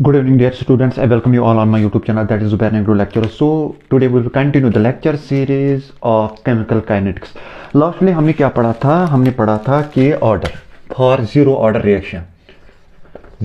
Good evening dear students, I welcome you all on my YouTube channel, that is Zubair Negro Lecturer. So today we will continue the lecture series of chemical kinetics. Lastly हमने क्या पढ़ा था? हमने पढ़ा था K order for zero order reaction.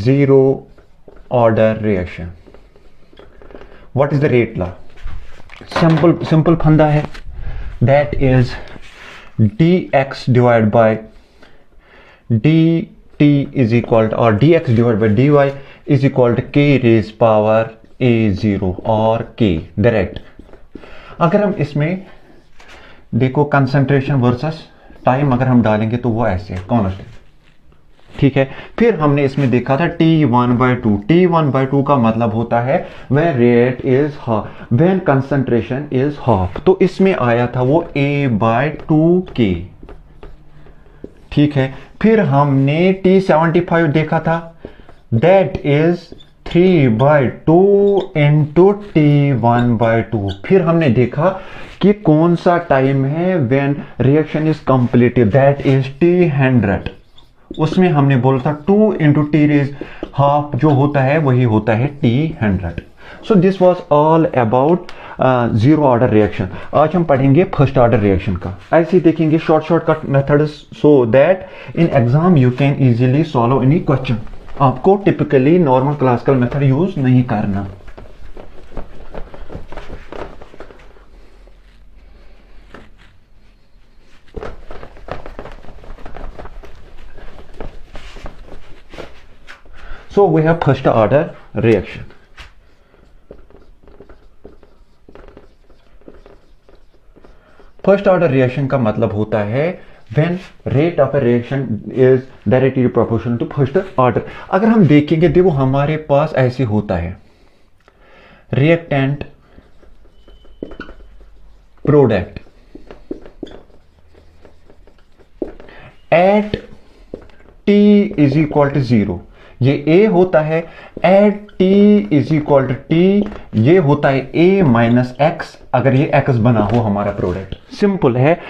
Zero order reaction. What is the rate law? Simple फंदा है. That is dx divided by dt is equal to, or dx divided by dy is equal to k raised power a0 और k direct. अगर हम इसमें देखो concentration versus time अगर हम डालेंगे तो वो ऐसे कांस्टेंट, ठीक है. फिर हमने इसमें देखा था T1/2. T1/2 का मतलब होता है when rate is half, when concentration is half. तो इसमें आया था वो A/2k, ठीक है. फिर हमने T75 देखा था, that is 3/2 into T1/2. फिर हमने देखा कि कौन सा टाइम है when reaction is completed, that is T100. उसमें हमने बोला था 2 into T raised half जो होता है वही होता है T100. So this was all about zero order reaction. आज हम पढ़ेंगे फर्स्ट ऑर्डर रिएक्शन का. ऐसे ही देखेंगे shortcut methods so that in exam you can easily solve any question. आपको typically normal classical method use नहीं करना. So we have first order reaction. First order reaction का मतलब होता है when rate of a reaction is directly proportional to first order. अगर हम देखेंगे, देखो हमारे पास ऐसे होता है reactant product at t is equal to 0. ये A होता है. At t is equal to t ये होता है A माइनस x, अगर ये x बना हो हमारा प्रोडक्ट. सिंपल है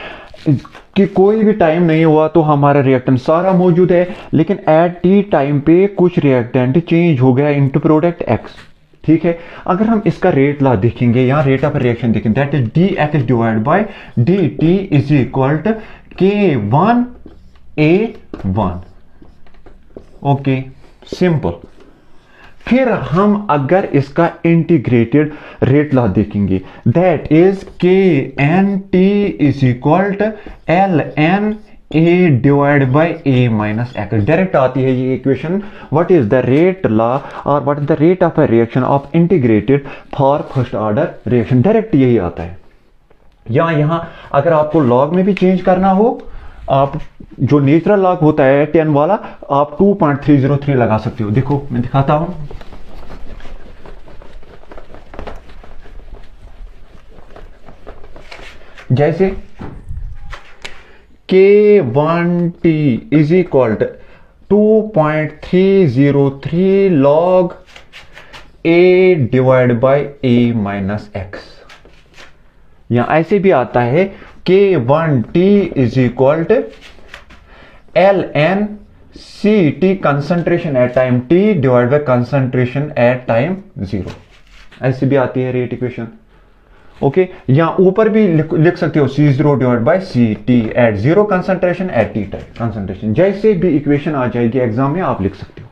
कि कोई भी टाइम नहीं हुआ तो हमारा रिएक्टेंट सारा मौजूद है, लेकिन एट टी टाइम पे कुछ रिएक्टेंट चेंज हो गया इनटू प्रोडक्ट x, ठीक है. अगर हम इसका रेट ला देखेंगे, यहाँ रेट ऑफ रिएक्शन देखेंगे, that is dx divide by dt is equal to k1a1. Okay, simple. फिर हम अगर इसका इंटीग्रेटेड रेट लॉ देखेंगे, that is k n t is equal to L n a divide by a minus x. Direct आती है ये equation. What is the rate law और what is the rate of a reaction of integrated for first order reaction. Direct यही आता है. यहां अगर आपको लॉग में भी चेंज करना हो, आप जो नेचुरल लॉग होता है 10 वाला, आप 2.303 लगा सकते हो. देखो मैं दिखाता हूं. जैसे K1t is equal to 2.303 log A divide by A minus x. या ऐसे भी आता है K1t is equal to L N C T concentration at time t divide by concentration at time 0. ऐसी भी आती है रेट इक्वेशन. ओके, यहां ऊपर भी लिख सकते हो C0 divide by C T at 0 concentration at T time concentration. जैसे भी इक्वेशन आ जाएगी एग्जाम में आप लिख सकते हो.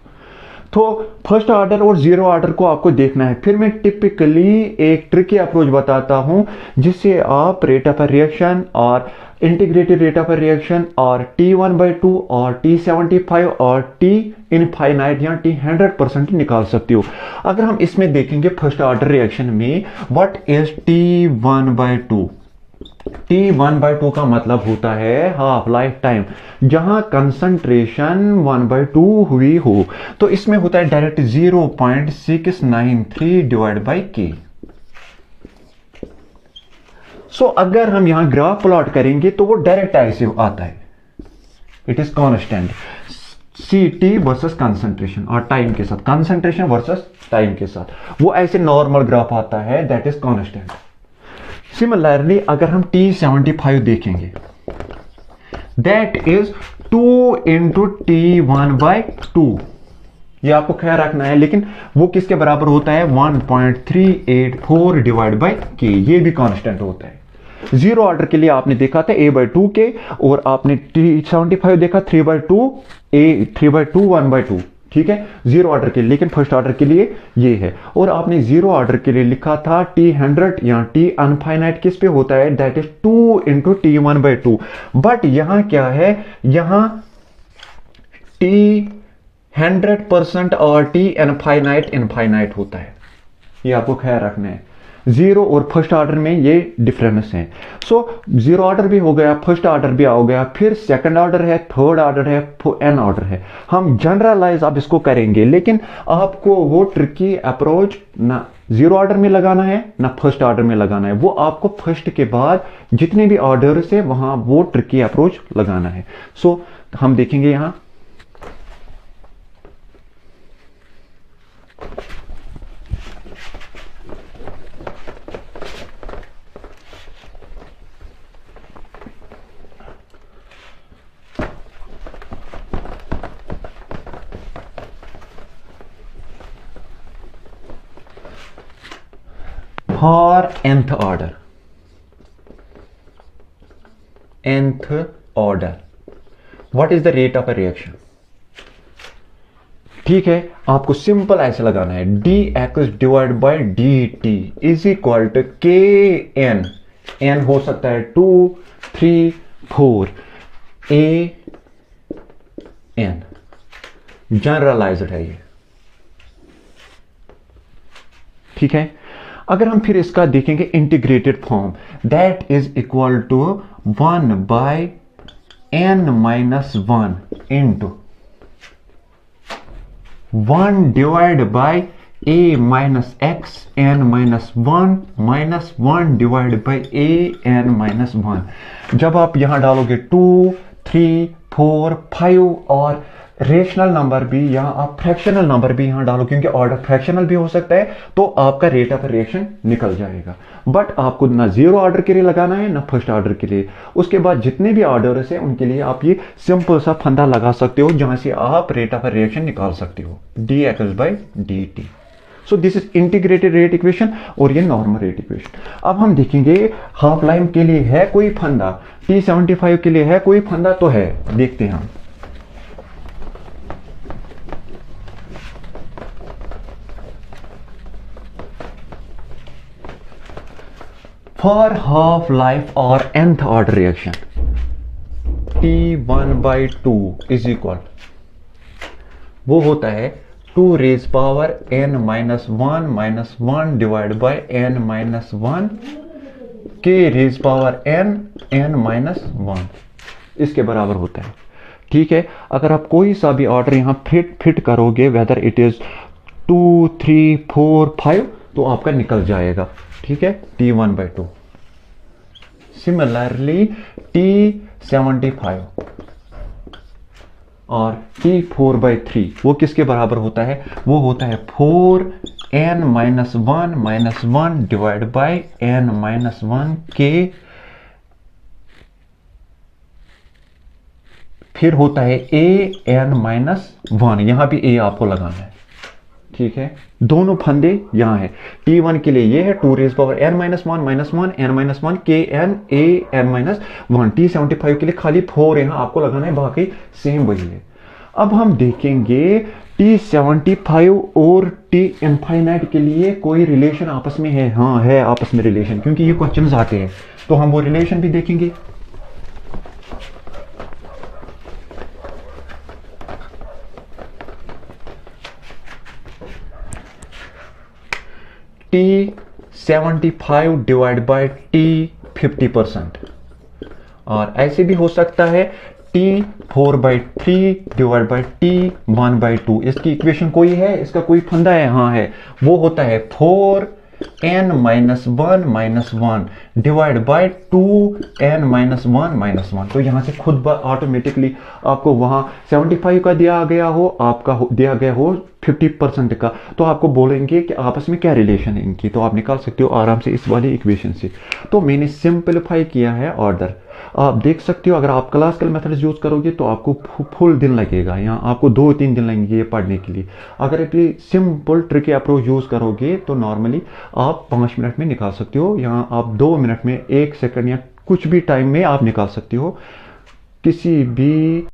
तो फर्स्ट ऑर्डर और जीरो ऑर्डर को आपको देखना है. फिर मैं टिपिकली एक ट्रिकी अप्रोच बताता हूं जिससे आप रेट ऑफ अ रिएक्शन और integrated rate of a reaction और T1/2 और T75 और T इनफाइनाइट या T100% निकाल सकते हो. अगर हम इसमें देखेंगे फर्स्ट ऑर्डर रिएक्शन में, व्हाट इज T1/2. T1/2 का मतलब होता है हाफ लाइफ टाइम, जहां कंसंट्रेशन 1/2 हुई हो. तो इसमें होता है डायरेक्ट 0.693 डिवाइड बाई के. सो अगर हम यहां ग्राफ प्लॉट करेंगे तो वो डायरेक्ट ऐसे आता है. It is constant C T versus concentration और टाइम के साथ, कंसंट्रेशन वर्सेस टाइम के साथ, वो ऐसे नॉर्मल ग्राफ आता है. That is constant. सिमिलरली अगर हम T75 देखेंगे, दैट इज 2 into T1/2. ये आपको ख्याल रखना है, लेकिन वो किसके बराबर होता है 1.384 डिवाइड बाई के, ये भी कांस्टेंट होता है। जीरो ऑर्डर के लिए आपने देखा था a/2 के, और आपने T75 देखा 3/2 a 3/2 1/2, ठीक है, जीरो ऑर्डर के लिए। लेकिन फर्स्ट ऑर्डर के लिए ये है। और आपने जीरो ऑर्डर के लिए लिखा था T100 या T अनफाइनाइट किस पे होता है, that is 2 into T1/2। But यहां क्या है, यहां T100% और T इनफाइनाइट होता है, ये आपको ख्याल रखना है। जीरो और फर्स्ट ऑर्डर में ये डिफरेंस है। सो जीरो ऑर्डर भी हो गया, फर्स्ट ऑर्डर भी हो गया, फिर सेकंड ऑर्डर है, थर्ड ऑर्डर है, एन ऑर्डर है। हम जनरलाइज अब इसको करेंगे, लेकिन आपको वो ट्रिकी अप्रोच ना जीरो ऑर्डर में लगाना है ना फर्स्ट ऑर्डर में लगाना है, वो आपको फर्स्ट के बाद जितने भी ऑर्डर है वहां वो ट्रिकी अप्रोच लगाना है। सो हम देखेंगे यहां for nth order what is the rate of a reaction। ठीक है, आपको सिंपल ऐसे लगाना है, dx divide by dt is equal to kn, n हो सकता है 2 3 4 a n, जनरलाइज्ड है ये, ठीक है। अगर हम फिर इसका देखेंगे integrated form, that is equal to 1 by n minus 1 into 1 divide by a minus x n minus 1 minus 1 divide by a n minus 1। जब आप यहां डालोगे 2 3 4 5 और रेशनल नंबर भी, यहां आप फ्रैक्शनल नंबर भी यहां डालो, क्योंकि ऑर्डर फ्रैक्शनल भी हो सकता है, तो आपका रेट ऑफ रिएक्शन निकल जाएगा। बट आपको ना जीरो ऑर्डर के लिए लगाना है ना फर्स्ट ऑर्डर के लिए। उसके बाद जितने भी ऑर्डर्स है उनके लिए आप ये सिंपल सा फंदा लगा सकते हो, जहां से आप रेट ऑफ रिएक्शन निकाल सकते हो, dx by dt। So this is integrated rate equation और ये नॉर्मल रेट इक्वेशन। अब हम देखेंगे हाफ लाइन के लिए है कोई फंदा, T75 के लिए है कोई फंदा, तो है, देखते हैं हम। For half life or nth order reaction T1/2 is equal, वो होता है 2 raised power n minus 1 divided by n minus 1 k raised power n minus 1, इसके बराबर होता है, ठीक है। अगर आप कोई सा भी ऑर्डर यहां फिट करोगे, वेदर इट इज 2 3 4 5, तो आपका निकल जाएगा, ठीक है, T1/2। सिमिलरली T75 और T4/3 वो किसके बराबर होता है, वो होता है 4n minus 1 divide by n minus 1 के, फिर होता है an माइनस 1, यहां भी a आपको लगाना है, ठीक है। दोनों फंदे यहां है। T1 के लिए ये है 2 raise power n minus 1 n minus 1 k n a n minus 1। T75 के लिए खाली 4 यहां आपको लगाना है, बाकी सेम वही है। अब हम देखेंगे T75 और T इनफाइनाइट के लिए कोई रिलेशन आपस में है, हाँ है आपस में रिलेशन, क्योंकि ये क्वेश्चंस आते हैं, तो हम वो रिलेशन भी देखेंगे। T75 डिवाइड बाई T50%, और ऐसे भी हो सकता है T4/3 डिवाइड बाई T1/2। इसकी इक्वेशन कोई है, इसका कोई फंदा है, हाँ है, वो होता है 4n minus 1 divide by 2n minus 1। तो यहां से खुद ऑटोमेटिकली आपको वहां 75 का दिया गया हो, आपका दिया गया हो 50% का, तो आपको बोलेंगे कि आपस में क्या रिलेशन है इनकी, तो आप निकाल सकते हो आराम से इस वाली इक्वेशन से। तो मैंने सिंपलीफाई किया है ऑर्डर। आप देख सकते हो अगर आप क्लासिकल मेथड्स यूज करोगे तो आपको फुल दिन लगेगा, यहाँ आपको 2-3 दिन लगेंगे ये पढ़ने के लिए। अगर आप ये सिंपल ट्रिकी अप्रोच यूज करोगे तो नॉर्मली आप 5 मिनट में निकाल सकते हो, यहाँ आप 2 मिनट में 1 सेकंड या कुछ भी टाइम में आप निकाल सकते हो किसी भी